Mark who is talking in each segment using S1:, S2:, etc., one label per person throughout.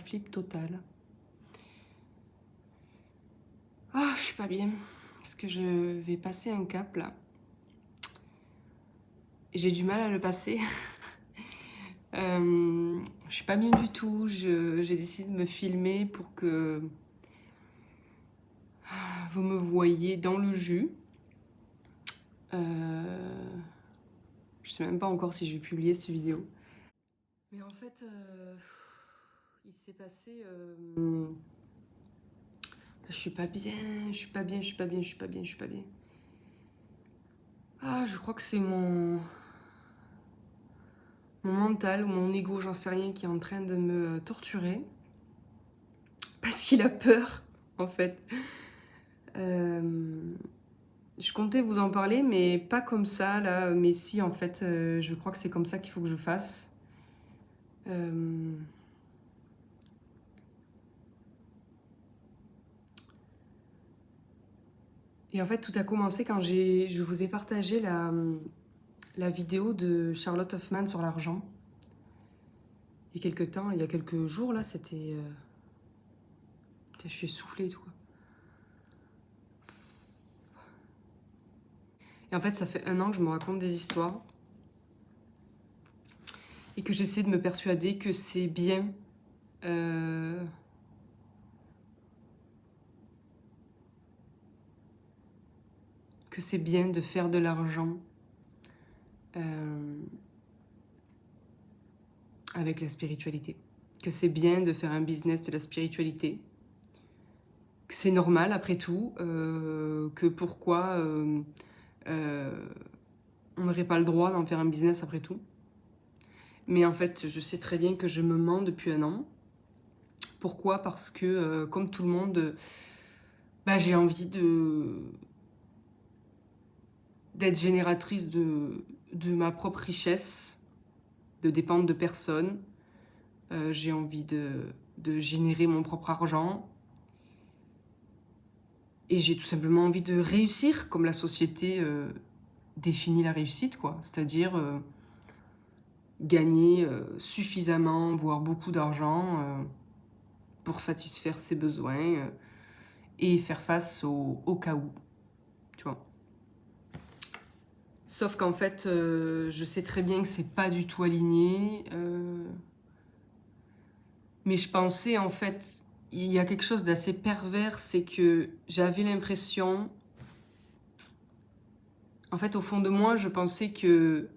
S1: flip total. Ah, je suis pas bien. Parce que je vais passer un cap là. J'ai du mal à le passer. Je suis pas bien du tout. J'ai décidé de me filmer pour que vous me voyez dans le jus. Je sais même pas encore si je vais publier cette vidéo. Mais en fait, il s'est passé... je suis pas bien, je suis pas bien, je suis pas bien, je suis pas bien, je suis pas bien. Ah, je crois que c'est mon mental ou mon ego, j'en sais rien, qui est en train de me torturer. Parce qu'il a peur, en fait. Je comptais vous en parler, mais pas comme ça, là. Mais si, en fait, je crois que c'est comme ça qu'il faut que je fasse. Et en fait, tout a commencé quand je vous ai partagé la vidéo de Charlotte Hoffman sur l'argent. Il y a quelques temps, il y a quelques jours, là, c'était... Putain, je suis essoufflée et tout. Et en fait, ça fait 1 an que je me raconte des histoires. Et que j'essaie de me persuader que c'est bien... que c'est bien de faire de l'argent avec la spiritualité. Que c'est bien de faire un business de la spiritualité. Que c'est normal après tout. Que pourquoi on n'aurait pas le droit d'en faire un business après tout. Mais en fait, je sais très bien que je me mens depuis 1 an. Pourquoi? Parce que, comme tout le monde, j'ai envie d'être génératrice de ma propre richesse, de dépendre de personne. J'ai envie de générer mon propre argent. Et j'ai tout simplement envie de réussir, comme la société définit la réussite, quoi. C'est-à-dire gagner suffisamment, voire beaucoup d'argent pour satisfaire ses besoins et faire face au cas où, tu vois. Sauf qu'en fait, je sais très bien que c'est pas du tout aligné. Mais je pensais, en fait, il y a quelque chose d'assez pervers, c'est que j'avais l'impression... En fait, au fond de moi, je pensais que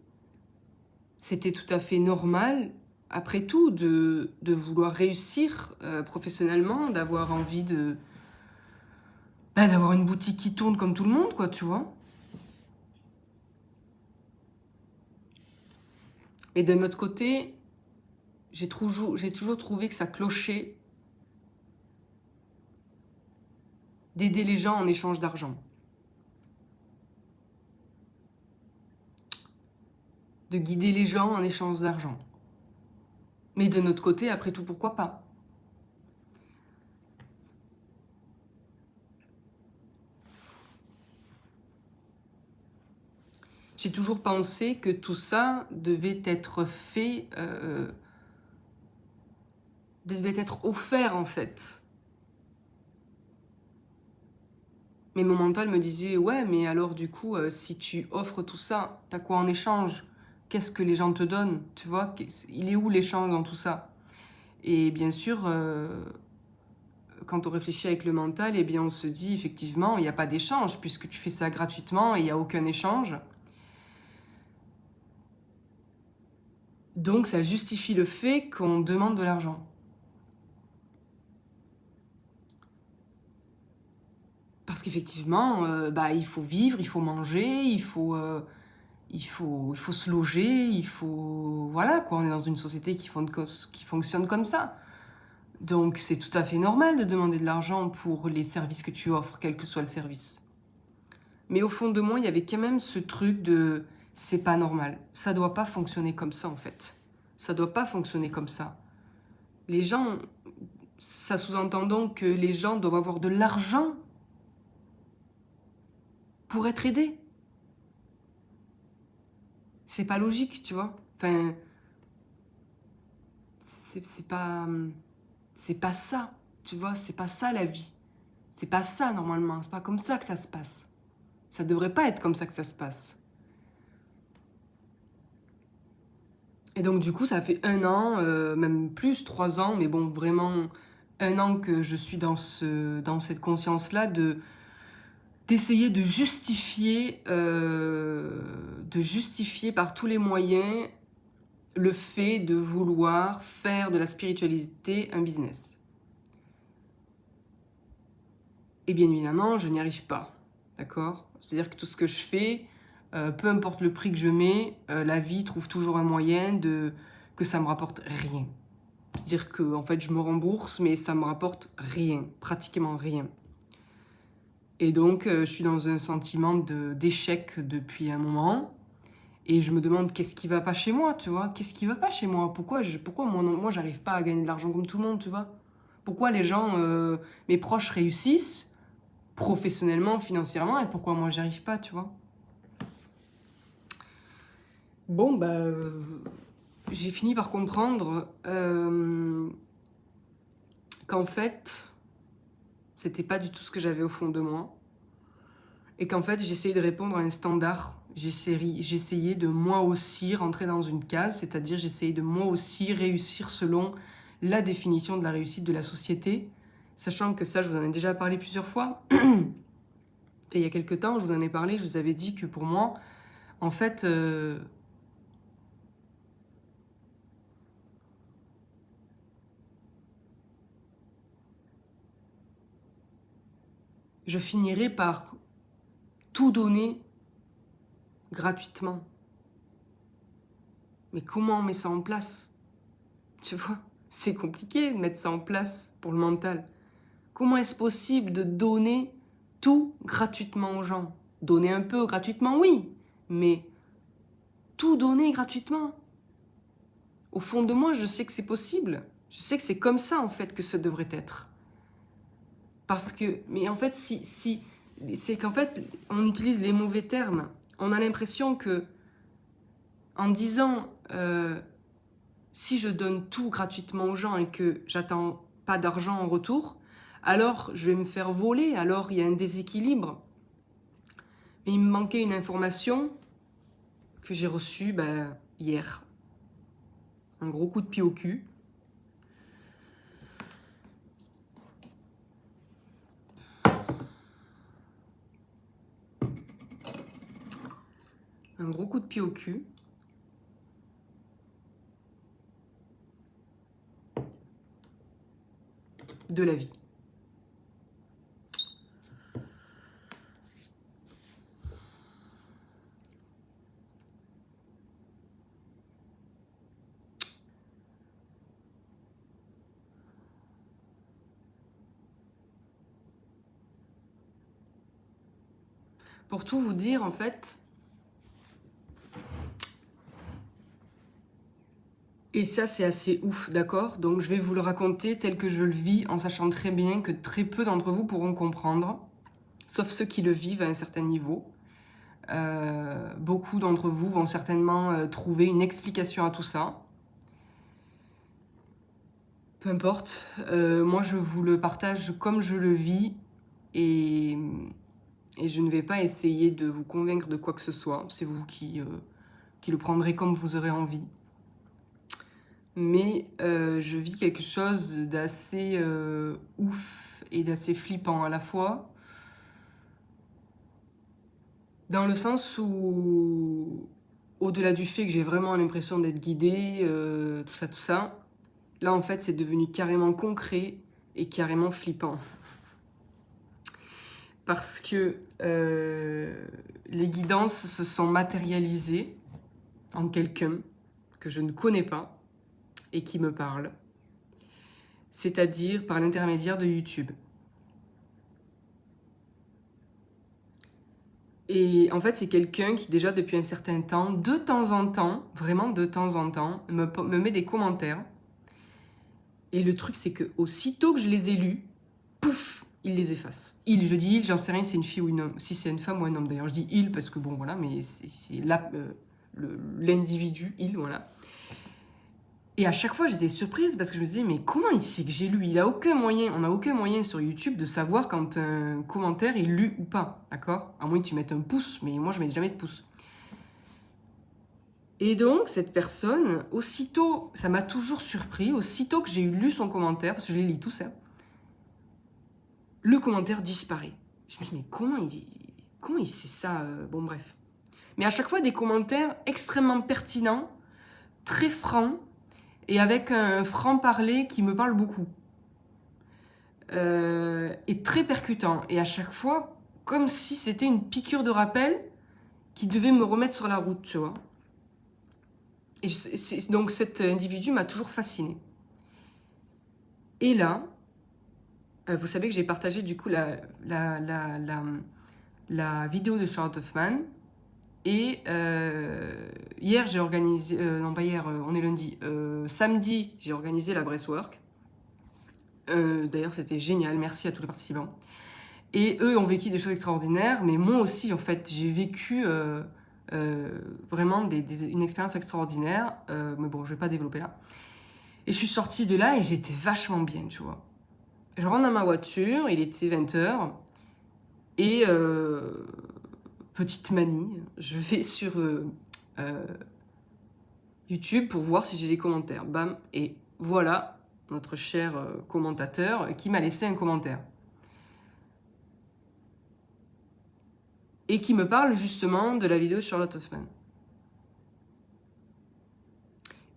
S1: c'était tout à fait normal, après tout, de vouloir réussir professionnellement, d'avoir envie d'avoir une boutique qui tourne comme tout le monde, quoi, tu vois. Et d'un autre côté, j'ai toujours trouvé que ça clochait d'aider les gens en échange d'argent. De guider les gens en échange d'argent. Mais de notre côté, après tout, pourquoi pas? J'ai toujours pensé que tout ça devait être fait, devait être offert en fait. Mais mon mental me disait, ouais, mais alors du coup, si tu offres tout ça, t'as quoi en échange? Qu'est-ce que les gens te donnent? Tu vois, il est où l'échange dans tout ça? Et bien sûr, quand on réfléchit avec le mental, eh bien on se dit, effectivement, il n'y a pas d'échange, puisque tu fais ça gratuitement et il n'y a aucun échange. Donc ça justifie le fait qu'on demande de l'argent. Parce qu'effectivement, il faut vivre, il faut manger, il faut se loger, il faut... Voilà, quoi, on est dans une société qui fonctionne comme ça. Donc c'est tout à fait normal de demander de l'argent pour les services que tu offres, quel que soit le service. Mais au fond de moi, il y avait quand même ce truc de... C'est pas normal. Ça doit pas fonctionner comme ça, en fait. Ça doit pas fonctionner comme ça. Les gens... Ça sous-entend donc que les gens doivent avoir de l'argent pour être aidés. C'est pas logique, tu vois. Enfin, c'est C'est pas ça, tu vois, c'est pas ça la vie. C'est pas ça normalement, c'est pas comme ça que ça se passe. Ça devrait pas être comme ça que ça se passe. Et donc du coup, ça fait 1 an, même plus, 3 ans, mais bon, vraiment 1 an que je suis dans cette conscience-là d'essayer de justifier par tous les moyens le fait de vouloir faire de la spiritualité un business. Et bien évidemment, je n'y arrive pas, d'accord? C'est-à-dire que tout ce que je fais, peu importe le prix que je mets, la vie trouve toujours un moyen que ça me rapporte rien. C'est-à-dire que en fait, je me rembourse, mais ça me rapporte rien, pratiquement rien. Et donc, je suis dans un sentiment d'échec depuis un moment. Et je me demande qu'est-ce qui va pas chez moi, tu vois? Qu'est-ce qui va pas chez moi? Pourquoi moi j'arrive pas à gagner de l'argent comme tout le monde, tu vois? Pourquoi les gens, mes proches réussissent professionnellement, financièrement, et pourquoi moi j'y arrive pas, tu vois? Bon, bah, j'ai fini par comprendre qu'en fait, c'était pas du tout ce que j'avais au fond de moi. Et qu'en fait, j'essayais de répondre à un standard. J'essayais de moi aussi rentrer dans une case, c'est-à-dire j'essayais de moi aussi réussir selon la définition de la réussite de la société, sachant que ça, je vous en ai déjà parlé plusieurs fois. Et il y a quelques temps, je vous en ai parlé, je vous avais dit que pour moi, en fait, je finirais par tout donner gratuitement. Mais comment on met ça en place? Tu vois, c'est compliqué de mettre ça en place pour le mental. Comment est-ce possible de donner tout gratuitement aux gens? Donner un peu gratuitement, oui, mais tout donner gratuitement. Au fond de moi, je sais que c'est possible. Je sais que c'est comme ça, en fait, que ça devrait être. Parce que, mais en fait, c'est qu'en fait, on utilise les mauvais termes. On a l'impression que, en disant, si je donne tout gratuitement aux gens et que j'attends pas d'argent en retour, alors je vais me faire voler, alors il y a un déséquilibre. Mais il me manquait une information que j'ai reçue hier. Un gros coup de pied au cul. Un gros coup de pied au cul. De la vie. Pour tout vous dire, en fait, et ça c'est assez ouf, d'accord? Donc je vais vous le raconter tel que je le vis, en sachant très bien que très peu d'entre vous pourront comprendre, sauf ceux qui le vivent à un certain niveau. Beaucoup d'entre vous vont certainement trouver une explication à tout ça. Peu importe, moi je vous le partage comme je le vis et je ne vais pas essayer de vous convaincre de quoi que ce soit. C'est vous qui le prendrez comme vous aurez envie. Mais je vis quelque chose d'assez ouf et d'assez flippant à la fois. Dans le sens où, au-delà du fait que j'ai vraiment l'impression d'être guidée, tout ça, là en fait c'est devenu carrément concret et carrément flippant. Parce que les guidances se sont matérialisées en quelqu'un que je ne connais pas et qui me parle, c'est-à-dire par l'intermédiaire de YouTube. Et en fait, c'est quelqu'un qui déjà depuis un certain temps, de temps en temps, vraiment de temps en temps, me met des commentaires. Et le truc, c'est que aussitôt que je les ai lus, pouf, il les efface. Je dis il, j'en sais rien si c'est une fille ou un homme, si c'est une femme ou un homme d'ailleurs. Je dis il parce que bon voilà, mais c'est l'individu, il, voilà. Et à chaque fois, j'étais surprise parce que je me disais, mais comment il sait que j'ai lu? On n'a aucun moyen sur YouTube de savoir quand un commentaire est lu ou pas, d'accord? À moins que tu mettes un pouce, mais moi, je mets jamais de pouce. Et donc, cette personne, aussitôt, ça m'a toujours surpris, aussitôt que j'ai lu son commentaire, parce que je les lis tous, hein, le commentaire disparaît. Je me suis dit, mais comment il sait ça? Bon, bref. Mais à chaque fois, des commentaires extrêmement pertinents, très francs, et avec un franc-parler qui me parle beaucoup. Et très percutant. Et à chaque fois, comme si c'était une piqûre de rappel qui devait me remettre sur la route, tu vois. Et donc cet individu m'a toujours fascinée. Et là, vous savez que j'ai partagé du coup la vidéo de Charlotte Hoffman. Et hier, j'ai organisé... non, pas hier, on est lundi. Samedi, j'ai organisé la Breathwork. D'ailleurs, c'était génial. Merci à tous les participants. Et eux ont vécu des choses extraordinaires. Mais moi aussi, en fait, j'ai vécu vraiment une expérience extraordinaire. Mais bon, je vais pas développer là. Et je suis sortie de là et j'étais vachement bien, tu vois. Je rentre dans ma voiture, il était 20h. Et... petite manie, je vais sur YouTube pour voir si j'ai des commentaires. Bam, et voilà notre cher commentateur qui m'a laissé un commentaire. Et qui me parle justement de la vidéo de Charlotte Hoffman.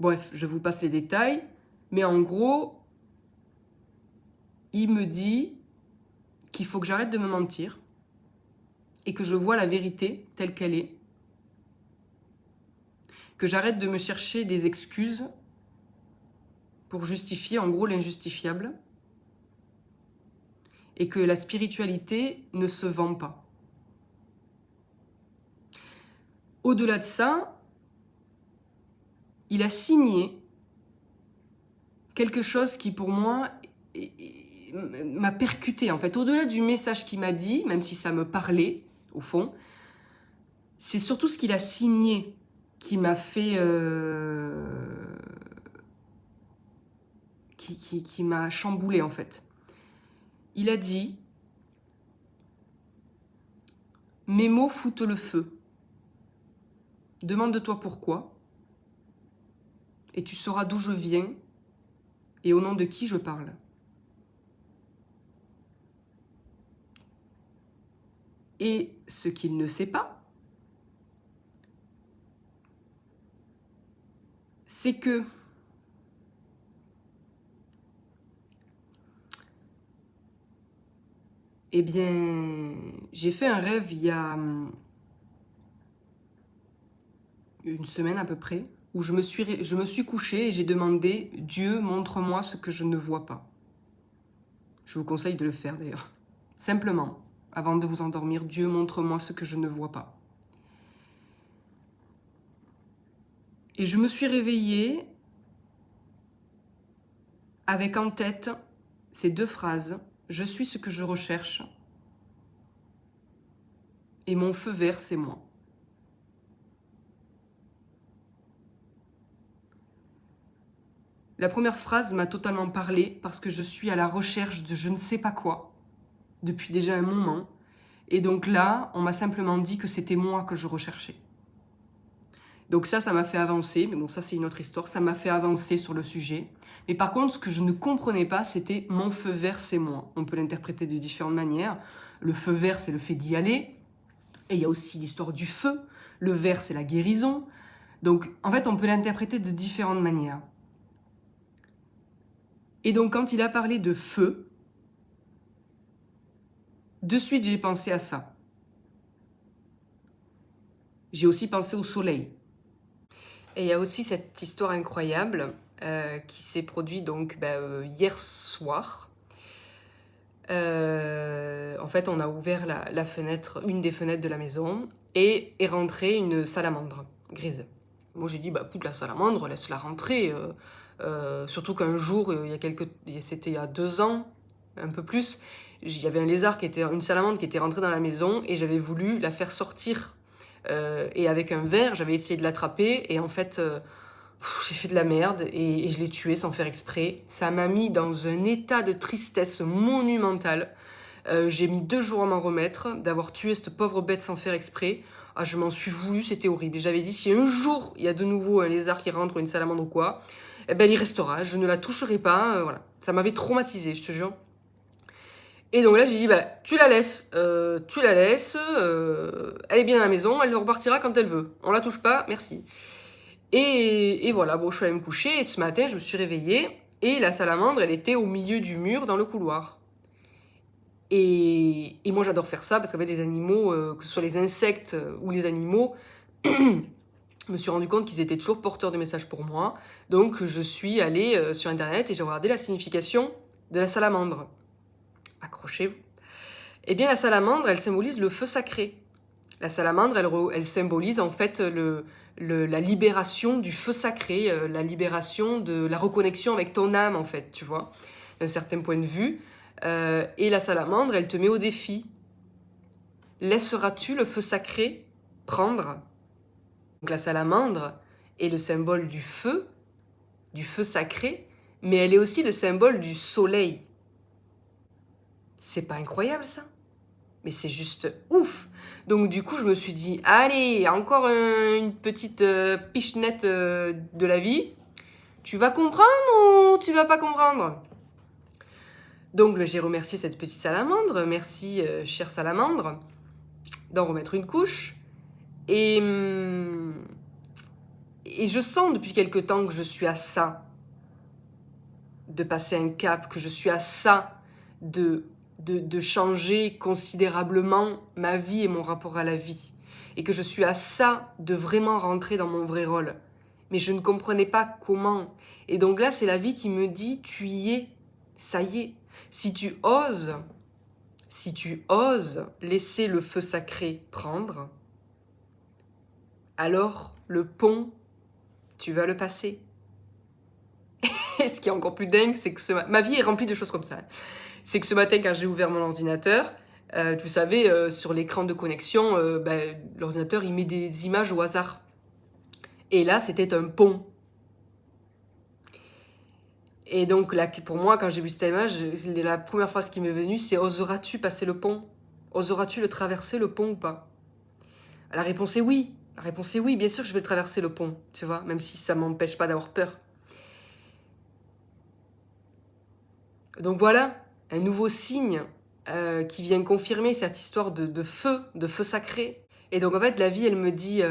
S1: Bref, je vous passe les détails, mais en gros, il me dit qu'il faut que j'arrête de me mentir et que je vois la vérité telle qu'elle est, que j'arrête de me chercher des excuses pour justifier en gros l'injustifiable, et que la spiritualité ne se vend pas. Au-delà de ça, il a signé quelque chose qui pour moi m'a percuté en fait. Au-delà du message qu'il m'a dit, même si ça me parlait au fond, c'est surtout ce qu'il a signé qui m'a fait... qui m'a chamboulé en fait. Il a dit « Mes mots foutent le feu. Demande-toi pourquoi, et tu sauras d'où je viens et au nom de qui je parle. » Et ce qu'il ne sait pas, c'est que eh bien, j'ai fait un rêve il y a une semaine à peu près, où je me suis couchée et j'ai demandé « Dieu, montre-moi ce que je ne vois pas ». Je vous conseille de le faire d'ailleurs. Simplement, avant de vous endormir, Dieu, montre-moi ce que je ne vois pas. Et je me suis réveillée avec en tête ces deux phrases. Je suis ce que je recherche et mon feu vert, c'est moi. La première phrase m'a totalement parlé parce que je suis à la recherche de je ne sais pas quoi depuis déjà un moment. Et donc là, on m'a simplement dit que c'était moi que je recherchais. Donc ça m'a fait avancer, mais bon, ça c'est une autre histoire, ça m'a fait avancer sur le sujet. Mais par contre, ce que je ne comprenais pas, c'était mon feu vert, c'est moi. On peut l'interpréter de différentes manières. Le feu vert, c'est le fait d'y aller. Et il y a aussi l'histoire du feu. Le vert, c'est la guérison. Donc, en fait, on peut l'interpréter de différentes manières. Et donc, quand il a parlé de feu, de suite, j'ai pensé à ça. J'ai aussi pensé au soleil. Et il y a aussi cette histoire incroyable qui s'est produite donc hier soir. En fait, on a ouvert la fenêtre, une des fenêtres de la maison, et est rentrée une salamandre grise. Moi, j'ai dit, bah écoute, la salamandre, laisse-la rentrer. Surtout qu'un jour, c'était il y a 2 ans, un peu plus, il y avait une salamandre qui était rentrée dans la maison, et j'avais voulu la faire sortir. Et avec un verre, j'avais essayé de l'attraper, et en fait, J'ai fait de la merde et je l'ai tué sans faire exprès. Ça m'a mis dans un état de tristesse monumental. J'ai mis 2 jours à m'en remettre, d'avoir tué cette pauvre bête sans faire exprès. Ah, je m'en suis voulu, c'était horrible. Et j'avais dit, si un jour il y a de nouveau un lézard qui rentre ou une salamandre ou quoi, eh ben, il y restera, je ne la toucherai pas, voilà. Ça m'avait traumatisé, je te jure. Et donc là, j'ai dit, bah, tu la laisses, elle est bien à la maison, elle repartira quand elle veut. On la touche pas, merci. Et voilà, bon, je suis allée me coucher, et ce matin, je me suis réveillée, et la salamandre, elle était au milieu du mur, dans le couloir. Et moi, j'adore faire ça, parce qu'en fait, les animaux, que ce soit les insectes ou les animaux, je me suis rendu compte qu'ils étaient toujours porteurs de messages pour moi. Donc, je suis allée sur Internet, et j'ai regardé la signification de la salamandre. Accrochez-vous. Eh bien, la salamandre, elle symbolise le feu sacré. La salamandre, elle symbolise en fait la libération du feu sacré, la libération de la reconnexion avec ton âme, en fait, tu vois, d'un certain point de vue. Et la salamandre, elle te met au défi. Laisseras-tu le feu sacré prendre? Donc la salamandre est le symbole du feu sacré, mais elle est aussi le symbole du soleil. C'est pas incroyable ça? Mais c'est juste ouf. Donc du coup, je me suis dit, allez, encore une petite pichenette de la vie. Tu vas comprendre ou tu vas pas comprendre? Donc j'ai remercié cette petite salamandre. Merci, chère salamandre, d'en remettre une couche. Et je sens depuis quelque temps que je suis à ça de passer un cap, que je suis à ça de changer considérablement ma vie et mon rapport à la vie. Et que je suis à ça de vraiment rentrer dans mon vrai rôle. Mais je ne comprenais pas comment. Et donc là, c'est la vie qui me dit, tu y es, ça y est. Si tu oses laisser le feu sacré prendre, alors le pont, tu vas le passer. Et ce qui est encore plus dingue, c'est que ma vie est remplie de choses comme ça. C'est que ce matin, quand j'ai ouvert mon ordinateur, vous savez, sur l'écran de connexion, l'ordinateur, il met des images au hasard. Et là, c'était un pont. Et donc, là, pour moi, quand j'ai vu cette image, la première phrase qui m'est venue, c'est « Oseras-tu passer le pont? Oseras-tu le traverser, le pont, ou pas ?» La réponse est oui. La réponse est oui, bien sûr que je vais traverser le pont, tu vois, même si ça m'empêche pas d'avoir peur. Donc voilà, un nouveau signe qui vient confirmer cette histoire de feu sacré. Et donc en fait, la vie, elle me dit,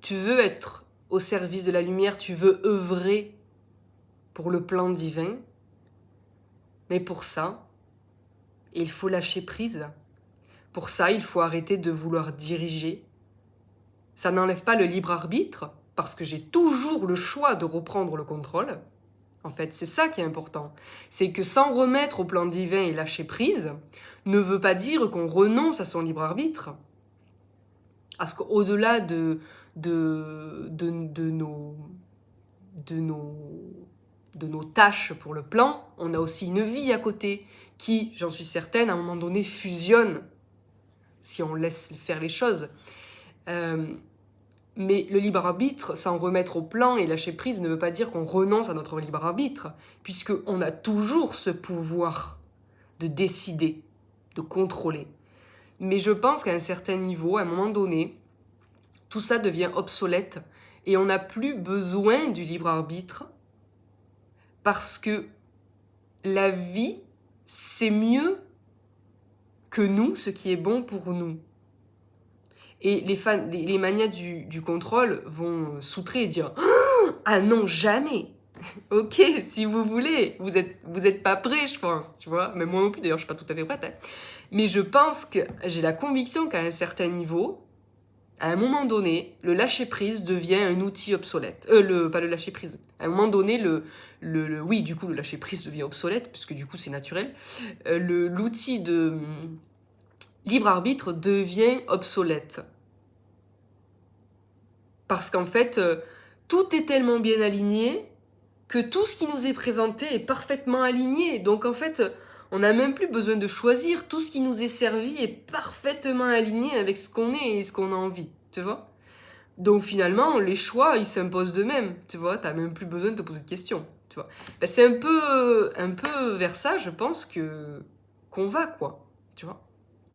S1: tu veux être au service de la lumière, tu veux œuvrer pour le plan divin, mais pour ça, il faut lâcher prise. Pour ça, il faut arrêter de vouloir diriger. Ça n'enlève pas le libre arbitre, parce que j'ai toujours le choix de reprendre le contrôle. En fait, c'est ça qui est important. C'est que s'en remettre au plan divin et lâcher prise ne veut pas dire qu'on renonce à son libre arbitre. Parce qu'au-delà de nos tâches pour le plan, on a aussi une vie à côté qui, j'en suis certaine, à un moment donné fusionne si on laisse faire les choses. Mais le libre arbitre, s'en remettre au plan et lâcher prise ne veut pas dire qu'on renonce à notre libre arbitre, puisqu'on a toujours ce pouvoir de décider, de contrôler. Mais je pense qu'à un certain niveau, à un moment donné, tout ça devient obsolète et on n'a plus besoin du libre arbitre parce que la vie, c'est mieux que nous, ce qui est bon pour nous. Et les manias du contrôle vont s'outrer et dire « Ah non, jamais !» Ok, si vous voulez, vous êtes pas prêts, je pense, tu vois. Mais moi non plus, d'ailleurs, je suis pas tout à fait prête. Hein. Mais je pense que j'ai la conviction qu'à un certain niveau, à un moment donné, le lâcher-prise devient un outil obsolète. Pas le lâcher-prise. À un moment donné, oui, du coup, le lâcher-prise devient obsolète, puisque du coup, c'est naturel. L'outil de libre arbitre devient obsolète. Parce qu'en fait, tout est tellement bien aligné que tout ce qui nous est présenté est parfaitement aligné. Donc en fait, on n'a même plus besoin de choisir. Tout ce qui nous est servi est parfaitement aligné avec ce qu'on est et ce qu'on a envie. Tu vois ? Donc finalement, les choix, ils s'imposent d'eux-mêmes, tu vois, t'as même plus besoin de te poser de questions, tu vois. Ben, c'est un peu vers ça, je pense, qu'on va, quoi, tu vois.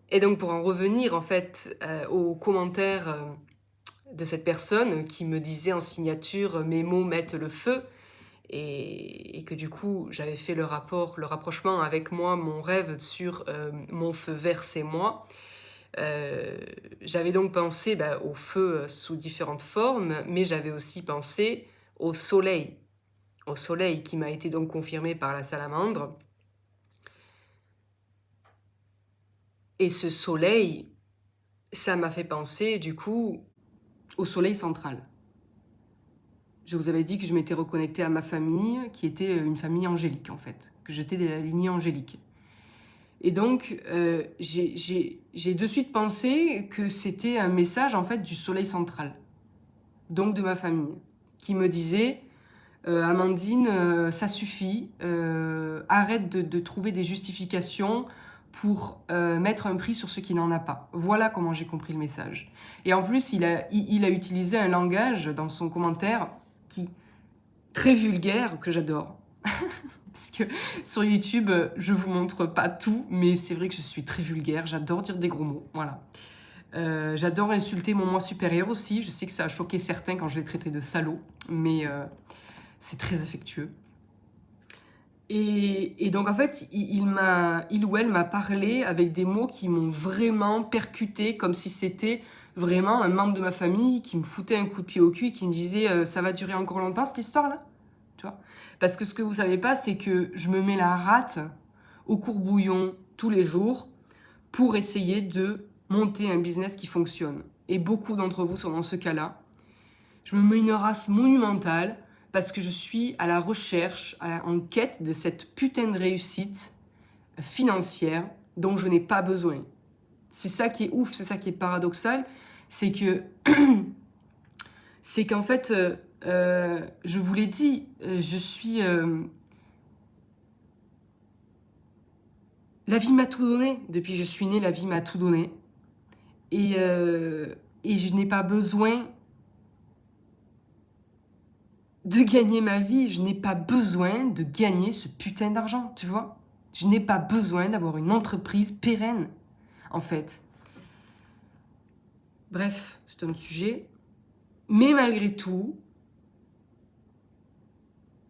S1: Et donc pour en revenir, en fait, aux commentaires de cette personne qui me disait en signature mes mots mettent le feu et que du coup j'avais fait le rapprochement avec moi, mon rêve sur mon feu vert c'est moi. J'avais donc pensé au feu sous différentes formes, mais j'avais aussi pensé au soleil qui m'a été donc confirmé par la salamandre. Et ce soleil, ça m'a fait penser du coup au soleil central. Je vous avais dit que je m'étais reconnectée à ma famille, qui était une famille angélique en fait, que j'étais de la lignée angélique. Et donc, j'ai de suite pensé que c'était un message en fait du soleil central, donc de ma famille, qui me disait Amandine, ça suffit, arrête de trouver des justifications pour mettre un prix sur ce qui n'en a pas. Voilà comment j'ai compris le message. Et en plus, il a utilisé un langage dans son commentaire qui très vulgaire que j'adore. Parce que sur YouTube, je vous montre pas tout, mais c'est vrai que je suis très vulgaire. J'adore dire des gros mots, voilà. J'adore insulter mon moi supérieur aussi. Je sais que ça a choqué certains quand je l'ai traité de salaud, mais c'est très affectueux. Et donc en fait, il ou elle m'a parlé avec des mots qui m'ont vraiment percuté, comme si c'était vraiment un membre de ma famille qui me foutait un coup de pied au cul et qui me disait ça va durer encore longtemps cette histoire-là, tu vois. Parce que ce que vous savez pas, c'est que je me mets la rate au courbouillon tous les jours pour essayer de monter un business qui fonctionne. Et beaucoup d'entre vous sont dans ce cas-là. Je me mets une race monumentale parce que je suis à la recherche, en quête de cette putain de réussite financière dont je n'ai pas besoin. C'est ça qui est ouf, c'est ça qui est paradoxal, c'est que c'est qu'en fait, je vous l'ai dit, je suis... la vie m'a tout donné. Depuis que je suis née, la vie m'a tout donné. Et je n'ai pas besoin de gagner ma vie. Je n'ai pas besoin de gagner ce putain d'argent, tu vois. Je n'ai pas besoin d'avoir une entreprise pérenne, en fait. Bref, c'est un sujet. Mais malgré tout,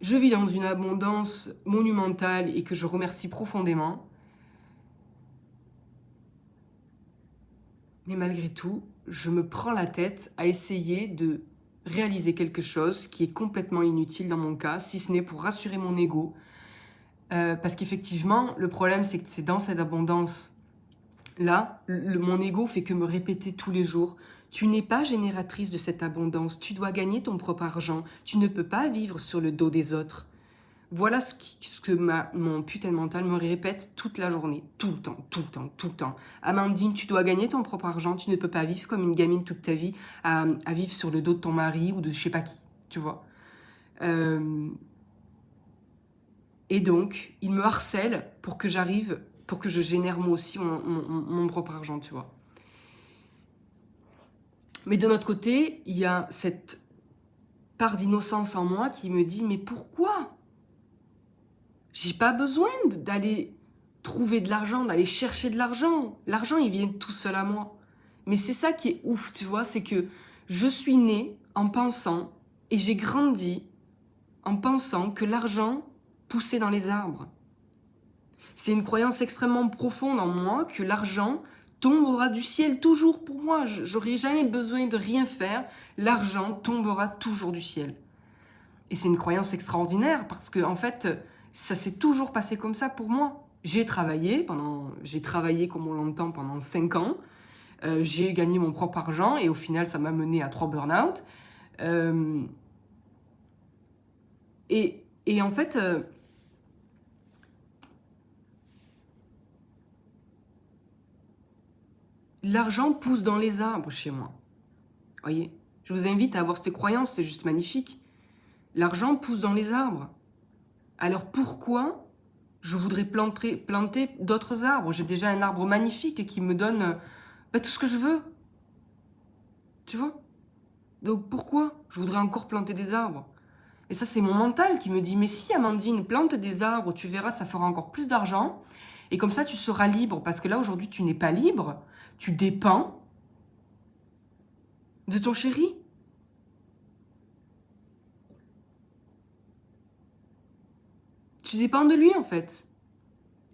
S1: je vis dans une abondance monumentale et que je remercie profondément. Mais malgré tout, je me prends la tête à essayer de réaliser quelque chose qui est complètement inutile dans mon cas, si ce n'est pour rassurer mon ego. Parce qu'effectivement, le problème, c'est que c'est dans cette abondance-là, mon ego fait que me répéter tous les jours, tu n'es pas génératrice de cette abondance, tu dois gagner ton propre argent, tu ne peux pas vivre sur le dos des autres. Voilà ce que mon putain de mental me répète toute la journée, tout le temps, tout le temps, tout le temps. Amandine, tu dois gagner ton propre argent, tu ne peux pas vivre comme une gamine toute ta vie, à vivre sur le dos de ton mari ou de je sais pas qui, tu vois. Et donc, il me harcèle pour que j'arrive, pour que je génère moi aussi mon propre argent, tu vois. Mais de notre côté, il y a cette part d'innocence en moi qui me dit, mais pourquoi ? J'ai pas besoin d'aller trouver de l'argent, d'aller chercher de l'argent. L'argent, il vient tout seul à moi. Mais c'est ça qui est ouf, tu vois, c'est que je suis née en pensant, et j'ai grandi en pensant que l'argent poussait dans les arbres. C'est une croyance extrêmement profonde en moi que l'argent tombera du ciel toujours pour moi. J'aurai jamais besoin de rien faire. L'argent tombera toujours du ciel. Et c'est une croyance extraordinaire parce que, en fait, ça s'est toujours passé comme ça pour moi. J'ai travaillé comme on l'entend pendant 5 ans. J'ai gagné mon propre argent et au final, ça m'a mené à 3 burn-out. Et en fait, l'argent pousse dans les arbres chez moi. Voyez, je vous invite à avoir cette croyance, c'est juste magnifique. L'argent pousse dans les arbres. Alors pourquoi je voudrais planter d'autres arbres? J'ai déjà un arbre magnifique qui me donne tout ce que je veux. Tu vois? Donc pourquoi je voudrais encore planter des arbres? Et ça, c'est mon mental qui me dit, mais si Amandine, plante des arbres, tu verras, ça fera encore plus d'argent. Et comme ça, tu seras libre. Parce que là, aujourd'hui, tu n'es pas libre. Tu dépends de ton chéri. Tu dépends de lui, en fait.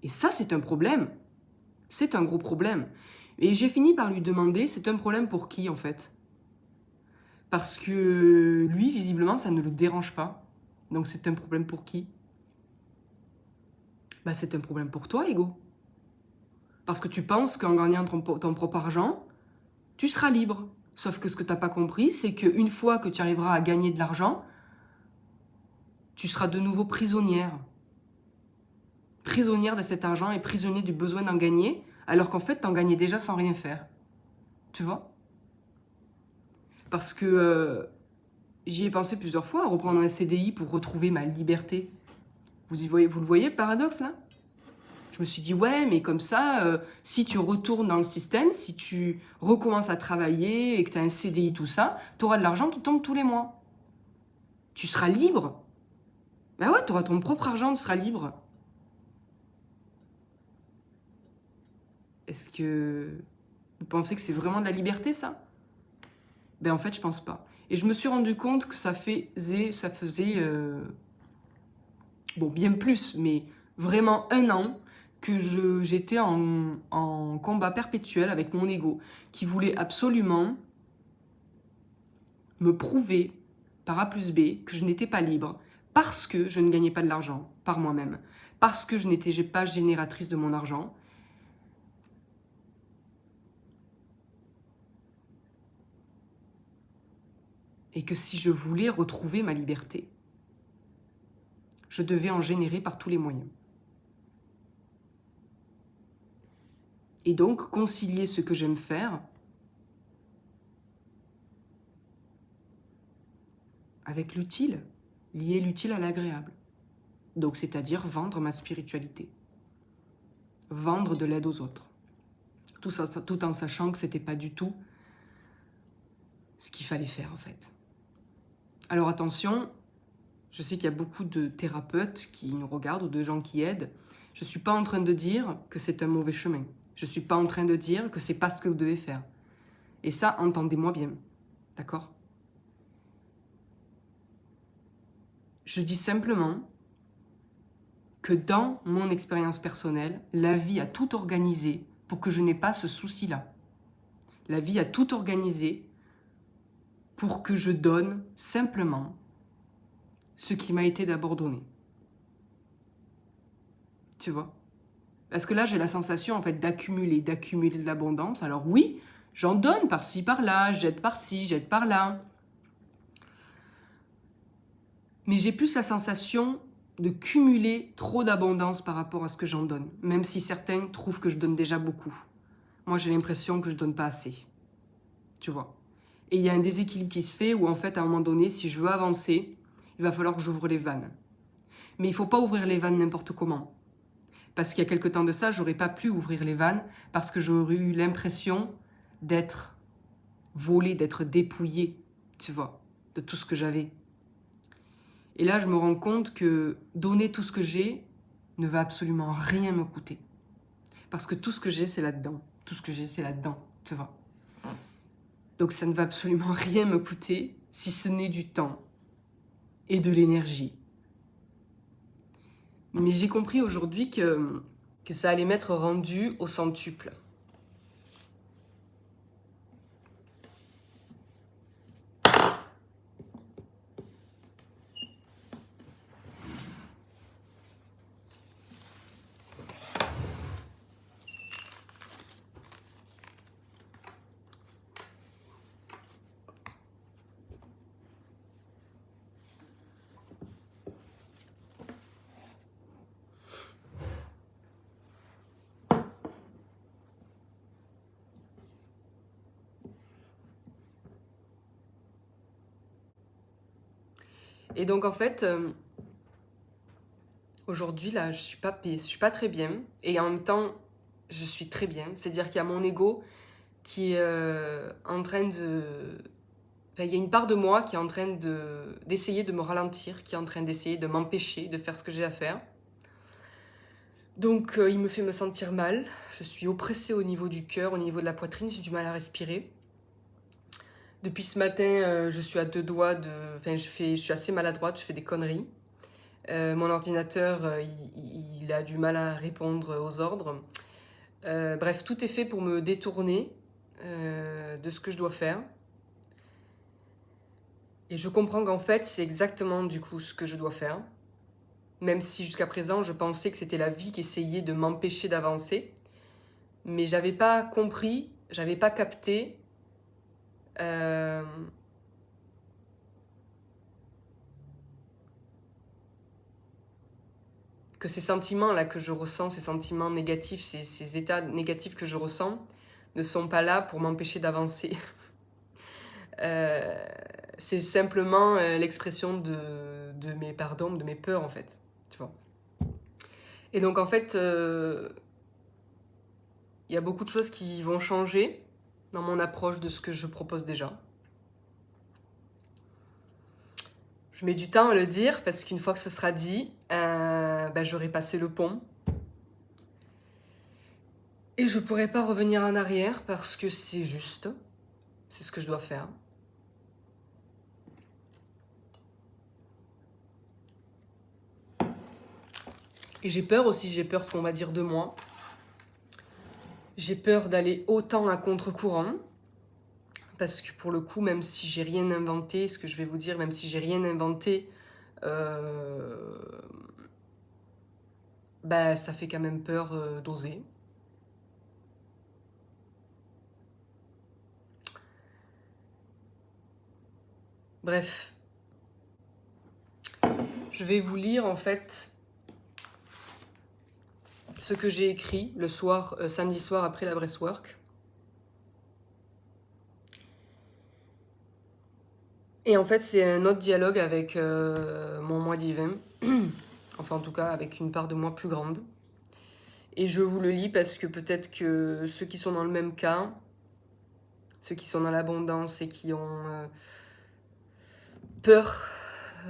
S1: Et ça, c'est un problème. C'est un gros problème. Et j'ai fini par lui demander, c'est un problème pour qui, en fait? Parce que lui, visiblement, ça ne le dérange pas. Donc c'est un problème pour qui? Bah, c'est un problème pour toi, Ego. Parce que tu penses qu'en gagnant ton propre argent, tu seras libre. Sauf que ce que tu n'as pas compris, c'est qu'une fois que tu arriveras à gagner de l'argent, tu seras de nouveau prisonnière. Prisonnière de cet argent et prisonnier du besoin d'en gagner, alors qu'en fait, tu en gagnais déjà sans rien faire. Tu vois? Parce que j'y ai pensé plusieurs fois à reprendre un CDI pour retrouver ma liberté. Vous le voyez, le paradoxe, là? Je me suis dit, ouais, mais comme ça, si tu retournes dans le système, si tu recommences à travailler et que tu as un CDI, tout ça, tu auras de l'argent qui tombe tous les mois. Tu seras libre. Ben ouais, tu auras ton propre argent, tu seras libre. Est-ce que vous pensez que c'est vraiment de la liberté, ça? Ben en fait, je pense pas. Et je me suis rendu compte que ça faisait bon, bien plus, mais vraiment 1 an que j'étais en combat perpétuel avec mon ego, qui voulait absolument me prouver par A plus B que je n'étais pas libre, parce que je ne gagnais pas de l'argent par moi-même, parce que je n'étais pas génératrice de mon argent. Et que si je voulais retrouver ma liberté, je devais en générer par tous les moyens. Et donc, concilier ce que j'aime faire avec l'utile, lier l'utile à l'agréable. Donc, c'est-à-dire vendre ma spiritualité, vendre de l'aide aux autres. Tout en sachant que c'était pas du tout ce qu'il fallait faire, en fait. Alors attention, je sais qu'il y a beaucoup de thérapeutes qui nous regardent ou de gens qui aident. Je suis pas en train de dire que c'est un mauvais chemin. Je suis pas en train de dire que c'est pas ce que vous devez faire. Et ça, entendez-moi bien. D'accord? Je dis simplement que dans mon expérience personnelle, la vie a tout organisé pour que je n'ai pas ce souci-là. La vie a tout organisé pour que je donne simplement ce qui m'a été d'abord donné. Tu vois? Parce que là, j'ai la sensation en fait d'accumuler de l'abondance. Alors oui, j'en donne par-ci, par-là, j'aide par-ci, j'aide par-là. Mais j'ai plus la sensation de cumuler trop d'abondance par rapport à ce que j'en donne. Même si certains trouvent que je donne déjà beaucoup. Moi, j'ai l'impression que je donne pas assez. Tu vois? Et il y a un déséquilibre qui se fait où en fait, à un moment donné, si je veux avancer, il va falloir que j'ouvre les vannes. Mais il ne faut pas ouvrir les vannes n'importe comment. Parce qu'il y a quelque temps de ça, j'aurais pas pu ouvrir les vannes parce que j'aurais eu l'impression d'être volée, d'être dépouillée, tu vois, de tout ce que j'avais. Et là, je me rends compte que donner tout ce que j'ai ne va absolument rien me coûter. Parce que tout ce que j'ai, c'est là-dedans. Tout ce que j'ai, c'est là-dedans, tu vois. Donc ça ne va absolument rien me coûter si ce n'est du temps et de l'énergie. Mais j'ai compris aujourd'hui que ça allait m'être rendu au centuple. Et donc en fait, aujourd'hui là, je suis pas très bien. Et en même temps, je suis très bien. C'est-à-dire qu'il y a mon ego qui est en train de... Enfin, il y a une part de moi qui est en train d'essayer de me ralentir, qui est en train d'essayer de m'empêcher de faire ce que j'ai à faire. Donc il me fait me sentir mal, je suis oppressée au niveau du cœur, au niveau de la poitrine, j'ai du mal à respirer. Depuis ce matin, je suis à deux doigts de... Enfin, je suis assez maladroite, je fais des conneries. Mon ordinateur, il a du mal à répondre aux ordres. Bref, tout est fait pour me détourner de ce que je dois faire. Et je comprends qu'en fait, c'est exactement du coup ce que je dois faire. Même si jusqu'à présent, je pensais que c'était la vie qui essayait de m'empêcher d'avancer. Mais j'avais pas compris, j'avais pas capté que ces sentiments-là que je ressens, ces sentiments négatifs, ces états négatifs que je ressens, ne sont pas là pour m'empêcher d'avancer. C'est simplement l'expression de mes pardons, de mes peurs en fait. Tu vois. Et donc en fait, il y a beaucoup de choses qui vont changer dans mon approche de ce que je propose déjà. Je mets du temps à le dire parce qu'une fois que ce sera dit, j'aurai passé le pont. Et je pourrai pas revenir en arrière parce que c'est juste. C'est ce que je dois faire. Et j'ai peur aussi, j'ai peur ce qu'on va dire de moi. J'ai peur d'aller autant à contre-courant. Parce que pour le coup, même si j'ai rien inventé, ce que je vais vous dire, même si j'ai rien inventé, ça fait quand même peur d'oser. Bref. Je vais vous lire en fait ce que j'ai écrit le soir, samedi soir après la breathwork. Et en fait, c'est un autre dialogue avec mon moi divin. Enfin, en tout cas, avec une part de moi plus grande. Et je vous le lis parce que peut-être que ceux qui sont dans le même cas, ceux qui sont dans l'abondance et qui ont peur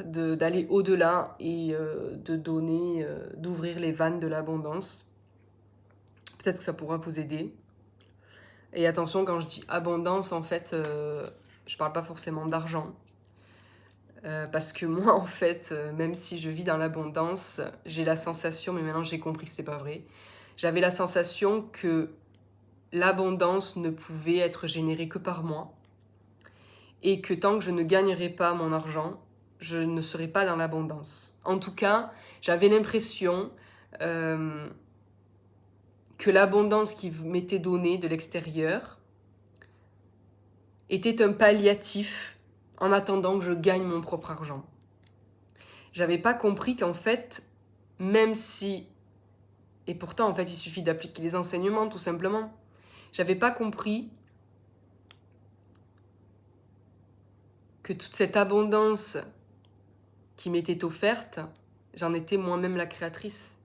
S1: d'aller au-delà et de donner, d'ouvrir les vannes de l'abondance, peut-être que ça pourra vous aider. Et attention, quand je dis abondance, en fait, je parle pas forcément d'argent. Parce que moi, en fait, même si je vis dans l'abondance, j'ai la sensation, mais maintenant j'ai compris que c'est pas vrai, j'avais la sensation que l'abondance ne pouvait être générée que par moi, et que tant que je ne gagnerais pas mon argent, je ne serais pas dans l'abondance. En tout cas, j'avais l'impression que l'abondance qui m'était donnée de l'extérieur était un palliatif en attendant que je gagne mon propre argent. J'avais pas compris qu'en fait, même si... Et pourtant, en fait, il suffit d'appliquer les enseignements, tout simplement. J'avais pas compris que toute cette abondance qui m'était offerte, j'en étais moi-même la créatrice.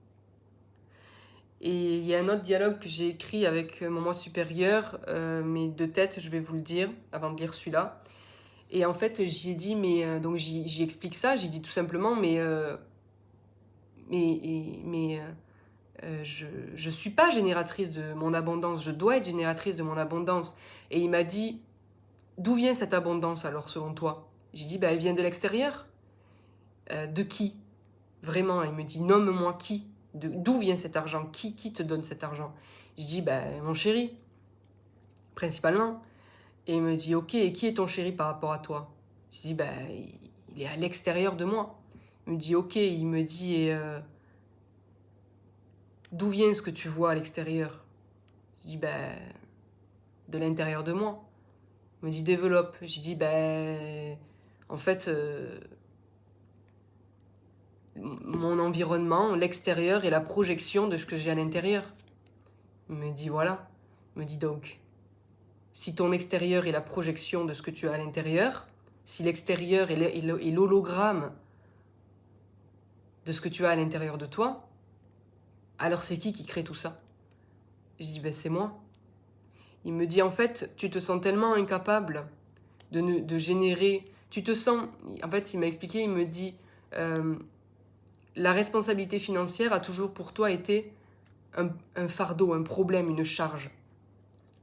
S1: Et il y a un autre dialogue que j'ai écrit avec mon moi supérieur, mais de tête, je vais vous le dire, avant de lire celui-là. Et en fait, j'y ai dit, donc j'y explique ça, j'ai dit tout simplement, je suis pas génératrice de mon abondance, je dois être génératrice de mon abondance. Et il m'a dit, d'où vient cette abondance alors selon toi? J'ai dit, elle vient de l'extérieur. De qui? Vraiment, il me dit, nomme-moi qui? D'où vient cet argent? Qui te donne cet argent? Je dis, mon chéri, principalement. Et il me dit, ok, et qui est ton chéri par rapport à toi? Je dis, il est à l'extérieur de moi. Il me dit, ok, il me dit, et d'où vient ce que tu vois à l'extérieur? Je dis, de l'intérieur de moi. Il me dit, développe. Je dis, en fait, mon environnement, l'extérieur est la projection de ce que j'ai à l'intérieur. Il me dit, voilà. Il me dit donc, si ton extérieur est la projection de ce que tu as à l'intérieur, si l'extérieur est l'hologramme de ce que tu as à l'intérieur de toi, alors c'est qui crée tout ça? Je dis, c'est moi. Il me dit, en fait, tu te sens tellement incapable de générer... Tu te sens... En fait, il m'a expliqué, il me dit... la responsabilité financière a toujours pour toi été un fardeau, un problème, une charge.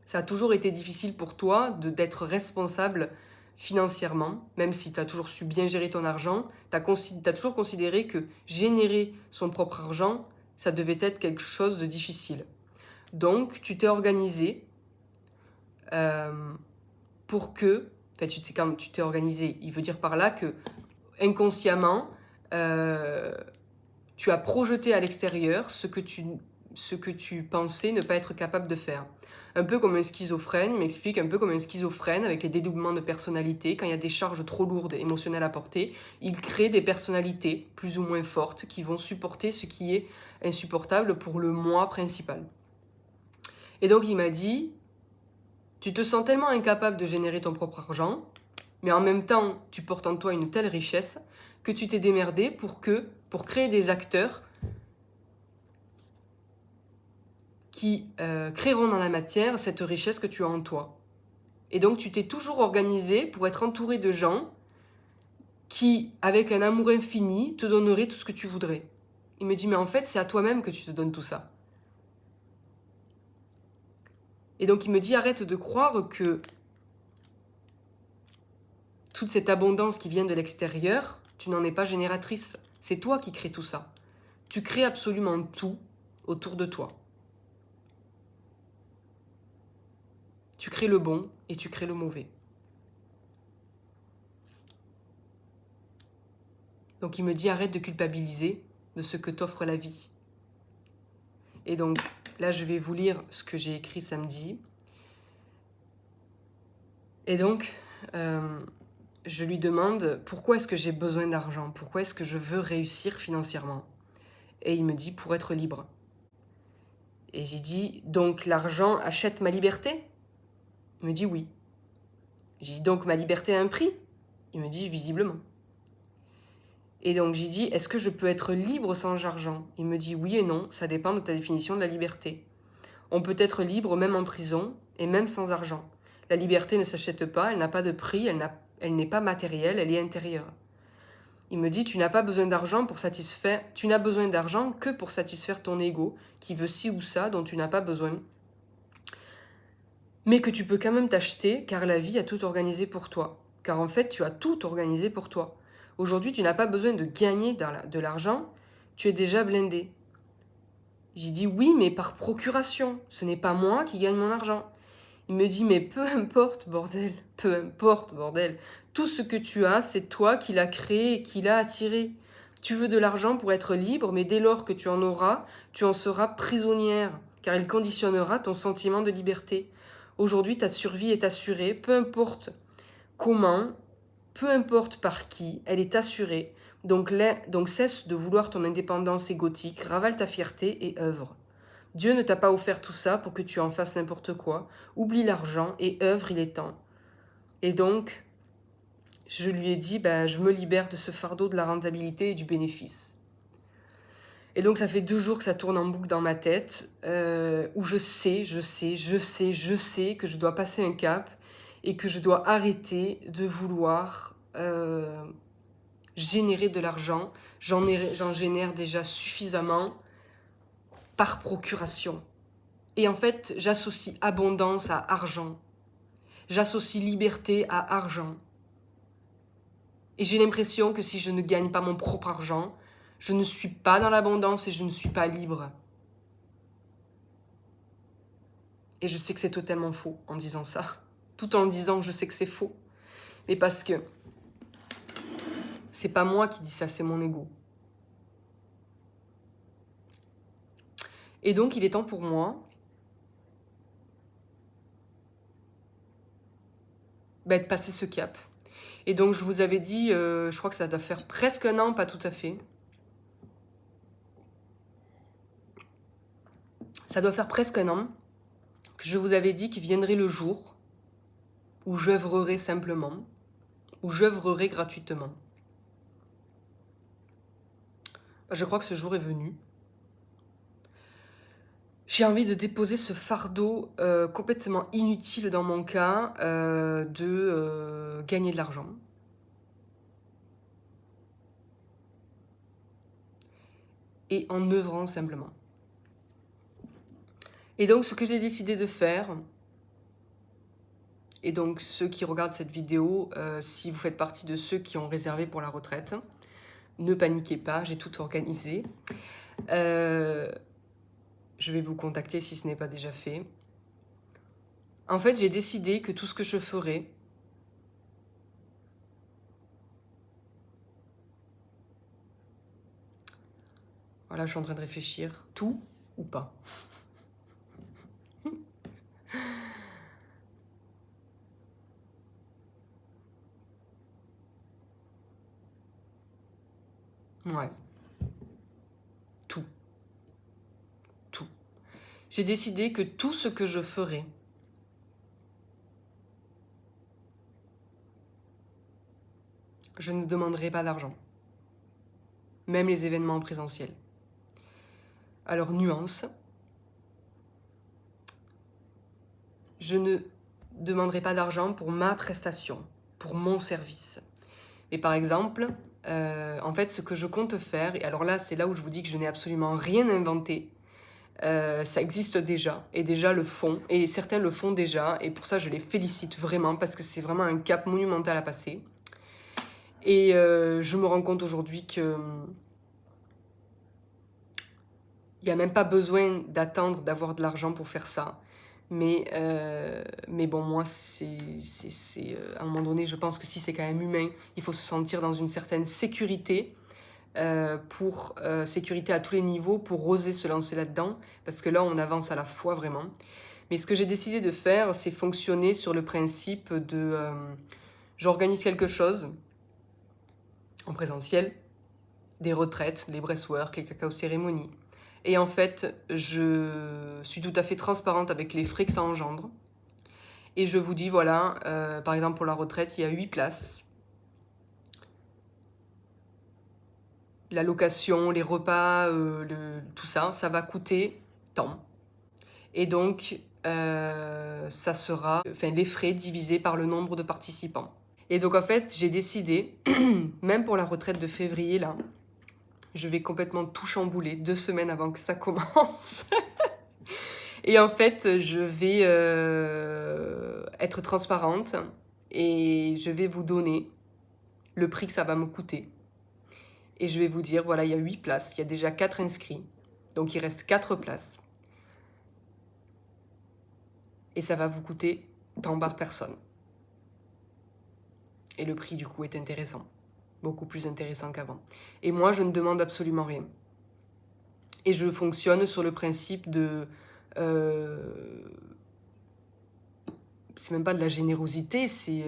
S1: Ça a toujours été difficile pour toi d'être responsable financièrement, même si tu as toujours su bien gérer ton argent, tu as toujours considéré que générer son propre argent, ça devait être quelque chose de difficile. Donc, tu t'es organisé pour que... Enfin, quand tu t'es organisé, il veut dire par là que inconsciemment, tu as projeté à l'extérieur ce que tu pensais ne pas être capable de faire. Un peu comme un schizophrène, il m'explique, un peu comme un schizophrène avec les dédoublements de personnalité, quand il y a des charges trop lourdes émotionnelles à porter, il crée des personnalités plus ou moins fortes qui vont supporter ce qui est insupportable pour le moi principal. Et donc il m'a dit, tu te sens tellement incapable de générer ton propre argent, mais en même temps tu portes en toi une telle richesse que tu t'es démerdé pour créer des acteurs qui créeront dans la matière cette richesse que tu as en toi. Et donc tu t'es toujours organisé pour être entouré de gens qui, avec un amour infini, te donneraient tout ce que tu voudrais. Il me dit, mais en fait, c'est à toi-même que tu te donnes tout ça. Et donc il me dit, arrête de croire que toute cette abondance qui vient de l'extérieur, tu n'en es pas génératrice. C'est toi qui crées tout ça. Tu crées absolument tout autour de toi. Tu crées le bon et tu crées le mauvais. Donc il me dit, arrête de culpabiliser de ce que t'offre la vie. Et donc là, je vais vous lire ce que j'ai écrit samedi. Et donc, je lui demande, pourquoi est-ce que j'ai besoin d'argent? Pourquoi est-ce que je veux réussir financièrement? Et il me dit, pour être libre. Et j'ai dit, donc l'argent achète ma liberté? Il me dit oui. J'ai dit, donc ma liberté a un prix? Il me dit, visiblement. Et donc j'ai dit, est-ce que je peux être libre sans argent? Il me dit oui et non, ça dépend de ta définition de la liberté. On peut être libre même en prison et même sans argent. La liberté ne s'achète pas, elle n'a pas de prix, elle n'est pas matérielle, elle est intérieure. Il me dit, tu n'as pas besoin d'argent tu n'as besoin d'argent que pour satisfaire ton ego, qui veut ci ou ça dont tu n'as pas besoin. Mais que tu peux quand même t'acheter, car la vie a tout organisé pour toi. Car en fait, tu as tout organisé pour toi. Aujourd'hui, tu n'as pas besoin de gagner de l'argent, tu es déjà blindé. J'ai dit oui, mais par procuration. Ce n'est pas moi qui gagne mon argent. Il me dit, mais peu importe, bordel. Peu importe, bordel. Tout ce que tu as, c'est toi qui l'as créé et qui l'as attiré. Tu veux de l'argent pour être libre, mais dès lors que tu en auras, tu en seras prisonnière, car il conditionnera ton sentiment de liberté. Aujourd'hui, ta survie est assurée, peu importe comment, peu importe par qui, elle est assurée. Donc cesse de vouloir ton indépendance égotique, ravale ta fierté et œuvre. Dieu ne t'a pas offert tout ça pour que tu en fasses n'importe quoi. Oublie l'argent et œuvre, il est temps. Et donc, je lui ai dit, je me libère de ce fardeau de la rentabilité et du bénéfice. Et donc ça fait 2 jours que ça tourne en boucle dans ma tête, où je sais que je dois passer un cap et que je dois arrêter de vouloir générer de l'argent. J'en génère déjà suffisamment par procuration. Et en fait, j'associe abondance à argent. J'associe liberté à argent. Et j'ai l'impression que si je ne gagne pas mon propre argent, je ne suis pas dans l'abondance et je ne suis pas libre. Et je sais que c'est totalement faux en disant ça. Tout en disant que je sais que c'est faux. Mais parce que c'est pas moi qui dis ça, c'est mon ego. Et donc, il est temps pour moi de passer ce cap. Et donc, je vous avais dit, je crois que ça doit faire presque un an, pas tout à fait. Ça doit faire presque un an que je vous avais dit qu'il viendrait le jour où j'œuvrerai simplement, où j'œuvrerai gratuitement. Je crois que ce jour est venu. J'ai envie de déposer ce fardeau complètement inutile dans mon cas de gagner de l'argent. Et en œuvrant simplement. Et donc ce que j'ai décidé de faire, et donc ceux qui regardent cette vidéo, si vous faites partie de ceux qui ont réservé pour la retraite, ne paniquez pas, j'ai tout organisé. Je vais vous contacter si ce n'est pas déjà fait. En fait, j'ai décidé que tout ce que je ferai, voilà, je suis en train de réfléchir, tout ou pas. Ouais. Tout. Tout. J'ai décidé que tout ce que je ferai, je ne demanderai pas d'argent. Même les événements en présentiel. Alors, nuance. Je ne demanderai pas d'argent pour ma prestation, pour mon service. Et par exemple, en fait, ce que je compte faire, et alors là, c'est là où je vous dis que je n'ai absolument rien inventé, ça existe déjà, et déjà le font, et certains le font déjà, et pour ça, je les félicite vraiment, parce que c'est vraiment un cap monumental à passer. Et je me rends compte aujourd'hui que il n'y a même pas besoin d'attendre d'avoir de l'argent pour faire ça. Mais bon, moi, à un moment donné, je pense que si c'est quand même humain, il faut se sentir dans une certaine sécurité, sécurité à tous les niveaux, pour oser se lancer là-dedans, parce que là, on avance à la fois vraiment. Mais ce que j'ai décidé de faire, c'est fonctionner sur le principe de... j'organise quelque chose en présentiel, des retraites, des breathwork, les cacao-cérémonies. Et en fait, je suis tout à fait transparente avec les frais que ça engendre. Et je vous dis, voilà, par exemple pour la retraite, il y a 8 places. La location, les repas, tout ça, ça va coûter tant. Et donc, ça sera les frais divisés par le nombre de participants. Et donc en fait, j'ai décidé, même pour la retraite de février, là, je vais complètement tout chambouler 2 semaines avant que ça commence. Et en fait, je vais être transparente et je vais vous donner le prix que ça va me coûter. Et je vais vous dire, voilà, il y a 8 places, il y a déjà 4 inscrits. Donc il reste 4 places. Et ça va vous coûter tant par personne. Et le prix, du coup, est intéressant. Beaucoup plus intéressant qu'avant. Et moi, je ne demande absolument rien. Et je fonctionne sur le principe de... c'est même pas de la générosité, c'est...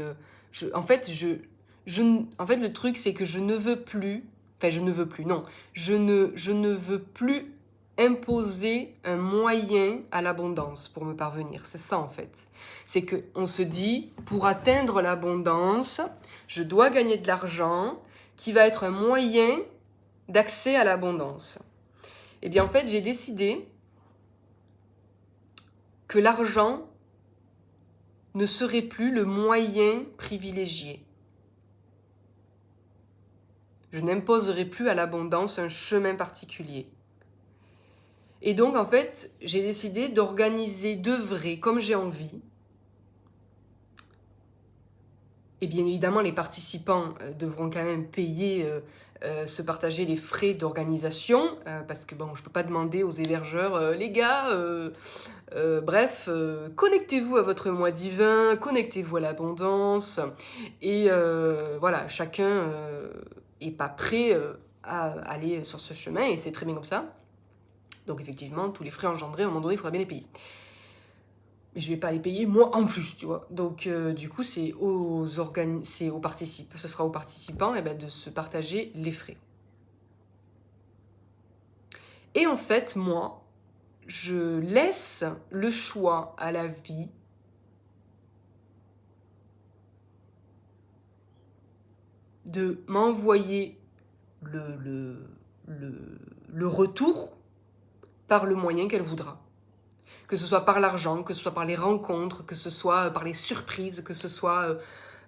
S1: en fait, le truc, c'est que je ne veux plus... Enfin, je ne veux plus, non. Je ne veux plus imposer un moyen à l'abondance pour me parvenir. C'est ça, en fait. C'est qu'on se dit, pour atteindre l'abondance, je dois gagner de l'argent qui va être un moyen d'accès à l'abondance. Eh bien, en fait, j'ai décidé que l'argent ne serait plus le moyen privilégié. Je n'imposerai plus à l'abondance un chemin particulier. Et donc, en fait, j'ai décidé d'organiser, d'œuvrer comme j'ai envie. Et bien évidemment, les participants devront quand même payer, se partager les frais d'organisation, parce que bon, je ne peux pas demander aux hébergeurs, les gars, bref, connectez-vous à votre moi divin, connectez-vous à l'abondance, et voilà, chacun est pas prêt à aller sur ce chemin, et c'est très bien comme ça. Donc effectivement, tous les frais engendrés, à un moment donné, il faudra bien les payer. Mais je vais pas les payer moi en plus, tu vois. Donc du coup, c'est aux participants, ce sera aux participants de se partager les frais. Et en fait, moi, je laisse le choix à la vie de m'envoyer le retour par le moyen qu'elle voudra. Que ce soit par l'argent, que ce soit par les rencontres, que ce soit par les surprises, que ce soit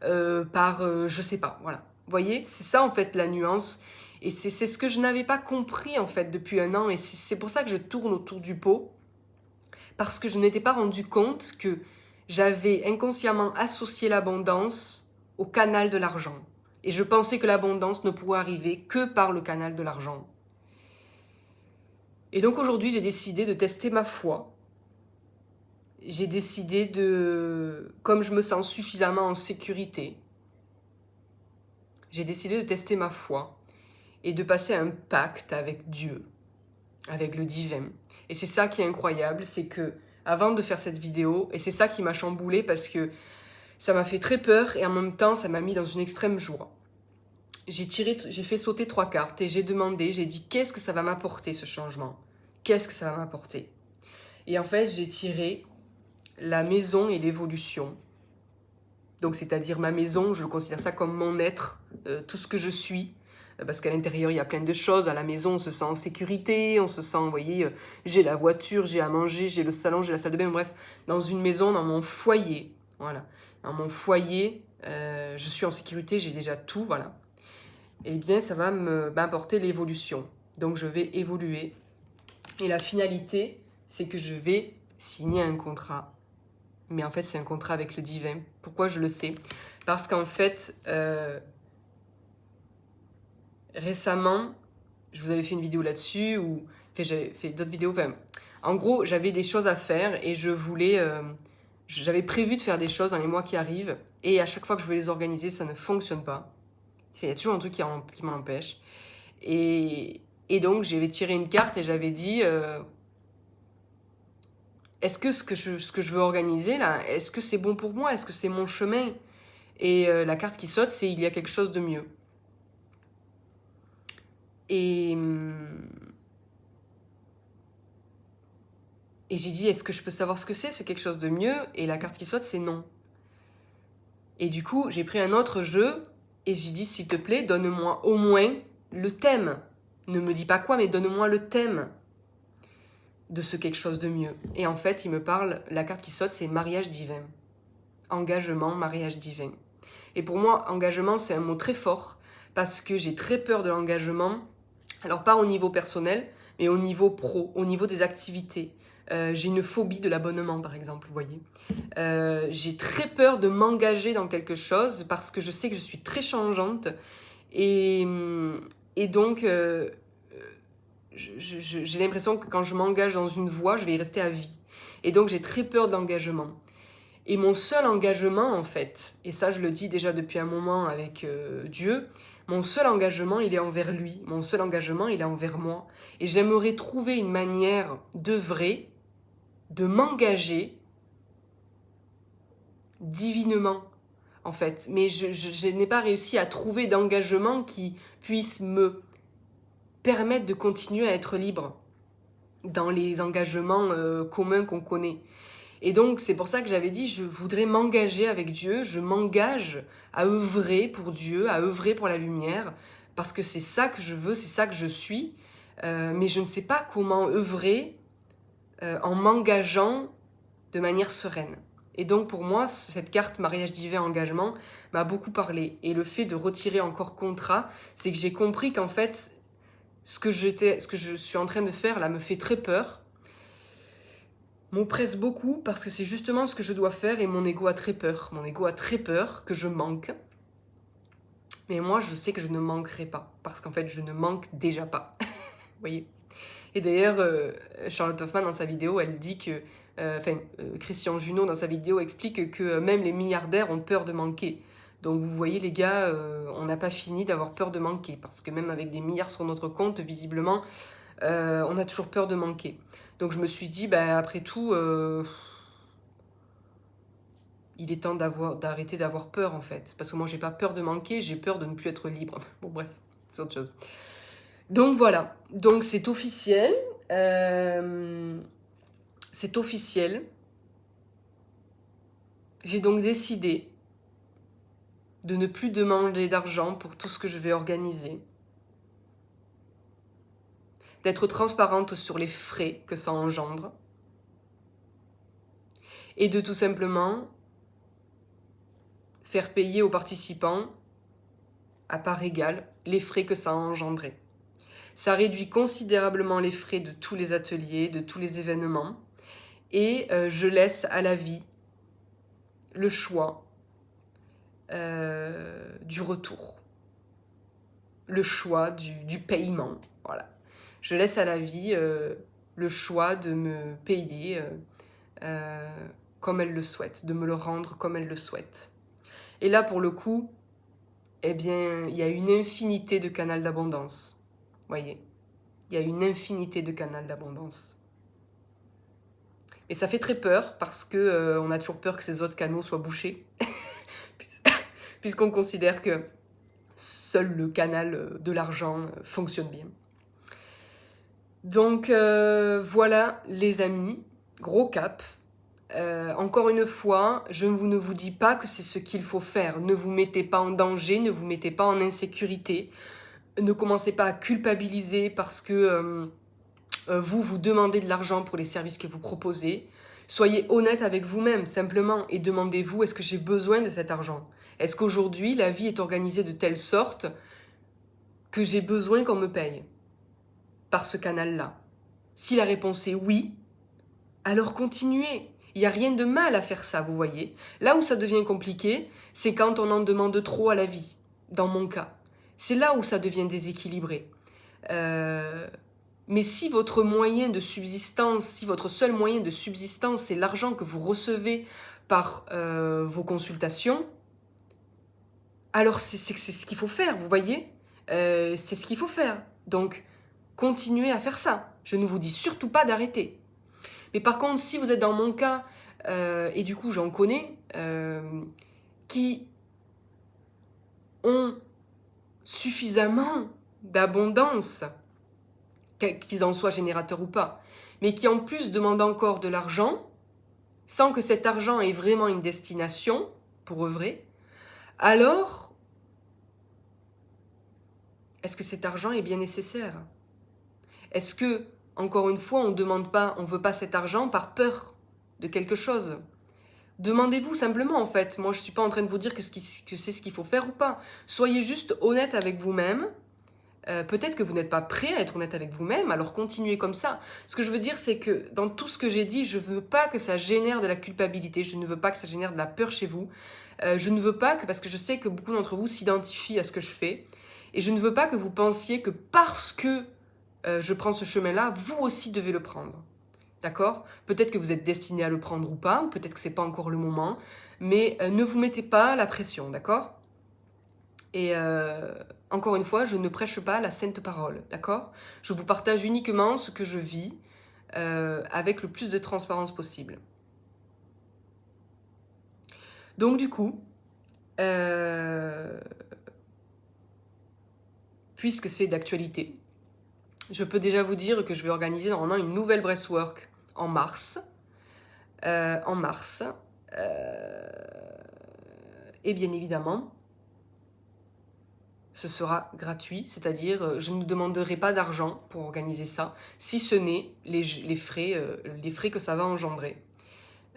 S1: je sais pas, voilà. Vous voyez, c'est ça en fait la nuance. Et c'est ce que je n'avais pas compris en fait depuis un an. Et c'est pour ça que je tourne autour du pot. Parce que je n'étais pas rendu compte que j'avais inconsciemment associé l'abondance au canal de l'argent. Et je pensais que l'abondance ne pouvait arriver que par le canal de l'argent. Et donc aujourd'hui, j'ai décidé de tester ma foi. J'ai décidé de, comme je me sens suffisamment en sécurité, j'ai décidé de tester ma foi et de passer un pacte avec Dieu, avec le divin. Et c'est ça qui est incroyable, c'est que avant de faire cette vidéo, et c'est ça qui m'a chamboulée parce que ça m'a fait très peur et en même temps ça m'a mis dans une extrême joie. J'ai fait sauter 3 cartes et j'ai demandé, j'ai dit qu'est-ce que ça va m'apporter ce changement? Qu'est-ce que ça va m'apporter? Et en fait j'ai tiré la maison et l'évolution. Donc c'est-à-dire ma maison, je considère ça comme mon être, tout ce que je suis. Parce qu'à l'intérieur, il y a plein de choses. À la maison, on se sent en sécurité, on se sent, vous voyez, j'ai la voiture, j'ai à manger, j'ai le salon, j'ai la salle de bain, bref. Dans une maison, dans mon foyer, voilà. Dans mon foyer, je suis en sécurité, j'ai déjà tout, voilà. Eh bien, ça va m'apporter l'évolution. Donc, je vais évoluer. Et la finalité, c'est que je vais signer un contrat. Mais en fait, c'est un contrat avec le divin. Pourquoi je le sais? Parce qu'en fait... récemment, je vous avais fait une vidéo là-dessus, ou j'avais fait d'autres vidéos. Enfin, en gros, j'avais des choses à faire et j'avais prévu de faire des choses dans les mois qui arrivent. Et à chaque fois que je veux les organiser, ça ne fonctionne pas. Il y a toujours un truc qui m'en empêche. Et donc, j'avais tiré une carte et j'avais dit est-ce que ce que je veux organiser là, est-ce que c'est bon pour moi? Est-ce que c'est mon chemin? Et la carte qui saute, c'est il y a quelque chose de mieux. Et j'ai dit, est-ce que je peux savoir ce que c'est quelque chose de mieux? Et la carte qui saute, c'est non. Et du coup, j'ai pris un autre jeu et j'ai dit, s'il te plaît, donne-moi au moins le thème. Ne me dis pas quoi, mais donne-moi le thème de ce quelque chose de mieux. Et en fait, il me parle, la carte qui saute, c'est mariage divin. Engagement, mariage divin. Et pour moi, engagement, c'est un mot très fort parce que j'ai très peur de l'engagement. Alors, pas au niveau personnel, mais au niveau pro, au niveau des activités. J'ai une phobie de l'abonnement, par exemple, vous voyez. J'ai très peur de m'engager dans quelque chose parce que je sais que je suis très changeante. Et donc, j'ai l'impression que quand je m'engage dans une voie, je vais y rester à vie. Et donc, j'ai très peur de l'engagement. Et mon seul engagement, en fait, et ça je le dis déjà depuis un moment avec Dieu, mon seul engagement, il est envers lui. Mon seul engagement, il est envers moi. Et j'aimerais trouver une manière d'œuvrer, de m'engager divinement, en fait. Mais je n'ai pas réussi à trouver d'engagement qui puisse me permettre de continuer à être libre dans les engagements communs qu'on connaît. Et donc, c'est pour ça que j'avais dit, je voudrais m'engager avec Dieu, je m'engage à œuvrer pour Dieu, à œuvrer pour la lumière, parce que c'est ça que je veux, c'est ça que je suis, mais je ne sais pas comment œuvrer en m'engageant de manière sereine. Et donc, pour moi, cette carte mariage divin engagement m'a beaucoup parlé. Et le fait de retirer encore contrat, c'est que j'ai compris qu'en fait, ce que je suis en train de faire là me fait très peur, m'oppresse beaucoup parce que c'est justement ce que je dois faire et mon ego a très peur. Mon ego a très peur que je manque. Mais moi, je sais que je ne manquerai pas parce qu'en fait, je ne manque déjà pas. Vous voyez? Et d'ailleurs, Charlotte Hoffman, dans sa vidéo, elle dit que... Christian Junot, dans sa vidéo, explique que même les milliardaires ont peur de manquer. Donc vous voyez les gars, on n'a pas fini d'avoir peur de manquer parce que même avec des milliards sur notre compte, visiblement, on a toujours peur de manquer. Donc je me suis dit, après tout, il est temps d'arrêter d'avoir peur en fait. Parce que moi j'ai pas peur de manquer, j'ai peur de ne plus être libre. Bon bref, c'est autre chose. Donc voilà, donc c'est officiel. C'est officiel. J'ai donc décidé de ne plus demander d'argent pour tout ce que je vais organiser. D'être transparente sur les frais que ça engendre. et de tout simplement faire payer aux participants, à part égale, les frais que ça a engendré. Ça réduit considérablement les frais de tous les ateliers, de tous les événements, et je laisse à la vie le choix du retour, le choix du paiement. Voilà. Je laisse à la vie le choix de me payer comme elle le souhaite, de me le rendre comme elle le souhaite. Et là, pour le coup, eh bien, il y a une infinité de canaux d'abondance. Voyez, il y a une infinité de canaux d'abondance. Et ça fait très peur parce que on a toujours peur que ces autres canaux soient bouchés, puisqu'on considère que seul le canal de l'argent fonctionne bien. Donc voilà les amis, gros cap. Encore une fois, je ne vous dis pas que c'est ce qu'il faut faire. Ne vous mettez pas en danger, ne vous mettez pas en insécurité. Ne commencez pas à culpabiliser parce que vous demandez de l'argent pour les services que vous proposez. Soyez honnête avec vous-même, simplement, et demandez-vous, est-ce que j'ai besoin de cet argent? Est-ce qu'aujourd'hui, la vie est organisée de telle sorte que j'ai besoin qu'on me paye par ce canal-là? Si la réponse est oui, alors continuez. Il n'y a rien de mal à faire ça, vous voyez. Là où ça devient compliqué, c'est quand on en demande trop à la vie, dans mon cas. C'est là où ça devient déséquilibré. Mais si votre moyen de subsistance, si votre seul moyen de subsistance, c'est l'argent que vous recevez par vos consultations, alors c'est ce qu'il faut faire, vous voyez. C'est ce qu'il faut faire. Donc, continuez à faire ça. Je ne vous dis surtout pas d'arrêter. Mais par contre, si vous êtes dans mon cas, et du coup j'en connais, qui ont suffisamment d'abondance, qu'ils en soient générateurs ou pas, mais qui en plus demandent encore de l'argent, sans que cet argent ait vraiment une destination pour œuvrer, alors est-ce que cet argent est bien nécessaire? Est-ce que, encore une fois, on ne veut pas cet argent par peur de quelque chose? Demandez-vous simplement, en fait. Moi, je ne suis pas en train de vous dire que c'est ce qu'il faut faire ou pas. Soyez juste honnête avec vous-même. Peut-être que vous n'êtes pas prêt à être honnête avec vous-même, alors continuez comme ça. Ce que je veux dire, c'est que dans tout ce que j'ai dit, je ne veux pas que ça génère de la culpabilité, je ne veux pas que ça génère de la peur chez vous. Je ne veux pas que, parce que je sais que beaucoup d'entre vous s'identifient à ce que je fais, et je ne veux pas que vous pensiez que parce que je prends ce chemin-là, vous aussi devez le prendre. D'accord? Peut-être que vous êtes destiné à le prendre ou pas, ou peut-être que ce n'est pas encore le moment, mais ne vous mettez pas la pression, d'accord? Et encore une fois, je ne prêche pas la sainte parole, d'accord? Je vous partage uniquement ce que je vis avec le plus de transparence possible. Donc du coup, puisque c'est d'actualité, je peux déjà vous dire que je vais organiser normalement une nouvelle breathwork en mars. Et bien évidemment, ce sera gratuit, c'est-à-dire je ne demanderai pas d'argent pour organiser ça, si ce n'est les frais que ça va engendrer.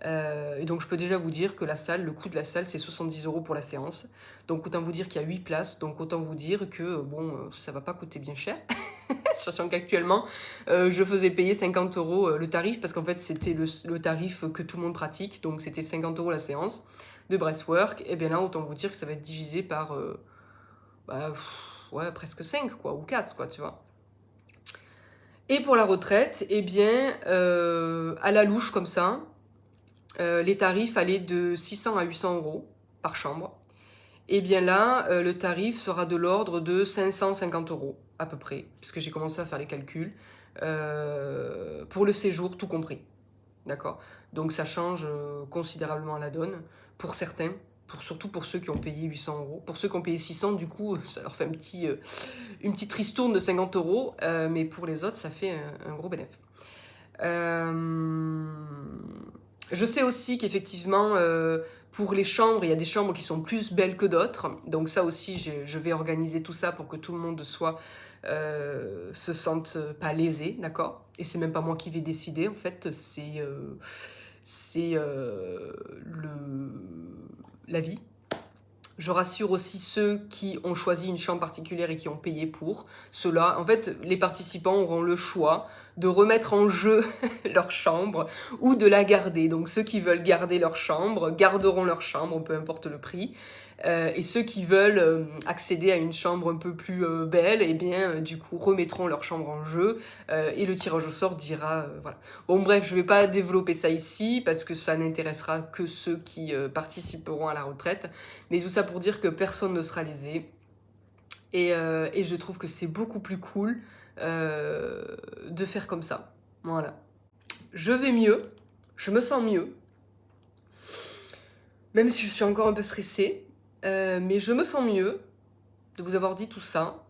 S1: Et donc je peux déjà vous dire que la salle, le coût de la salle, c'est 70 € pour la séance. Donc autant vous dire qu'il y a 8 places, donc autant vous dire que bon, ça va pas coûter bien cher. Sachant qu'actuellement, je faisais payer 50 € le tarif, parce qu'en fait c'était le tarif que tout le monde pratique, donc c'était 50 € la séance de breathwork. Et bien là, autant vous dire que ça va être divisé par ouais, presque 5 quoi, ou 4 quoi, tu vois. Et pour la retraite, eh bien, à la louche comme ça, les tarifs allaient de 600 à 800 € par chambre. Et bien là, le tarif sera de l'ordre de 550 € à peu près, puisque j'ai commencé à faire les calculs, pour le séjour tout compris. D'accord? Donc ça change considérablement la donne pour certains, surtout pour ceux qui ont payé 800 €. Pour ceux qui ont payé 600, du coup, ça leur fait une petite ristourne de 50 €, mais pour les autres, ça fait un gros bénéfice. Je sais aussi qu'effectivement, pour les chambres, il y a des chambres qui sont plus belles que d'autres. Donc ça aussi, je vais organiser tout ça pour que tout le monde se sente pas lésé, d'accord? Et c'est même pas moi qui vais décider, en fait, c'est la vie. Je rassure aussi ceux qui ont choisi une chambre particulière et qui ont payé pour. Ceux-là, en fait, les participants auront le choix de remettre en jeu leur chambre ou de la garder. Donc ceux qui veulent garder leur chambre garderont leur chambre, peu importe le prix. Et ceux qui veulent accéder à une chambre un peu plus belle, eh bien, du coup, remettront leur chambre en jeu et le tirage au sort dira... voilà. Bon, bref, je ne vais pas développer ça ici parce que ça n'intéressera que ceux qui participeront à la retraite. Mais tout ça pour dire que personne ne sera lésé. Et je trouve que c'est beaucoup plus cool de faire comme ça. Voilà. Je vais mieux. Je me sens mieux. Même si je suis encore un peu stressée. Mais je me sens mieux de vous avoir dit tout ça.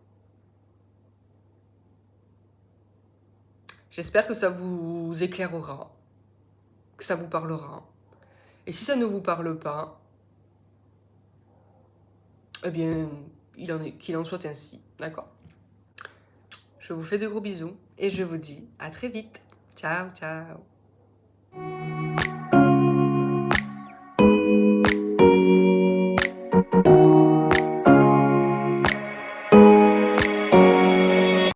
S1: J'espère que ça vous éclairera, que ça vous parlera. Et si ça ne vous parle pas, eh bien, qu'il en soit ainsi, d'accord? Je vous fais de gros bisous et je vous dis à très vite. Ciao, ciao.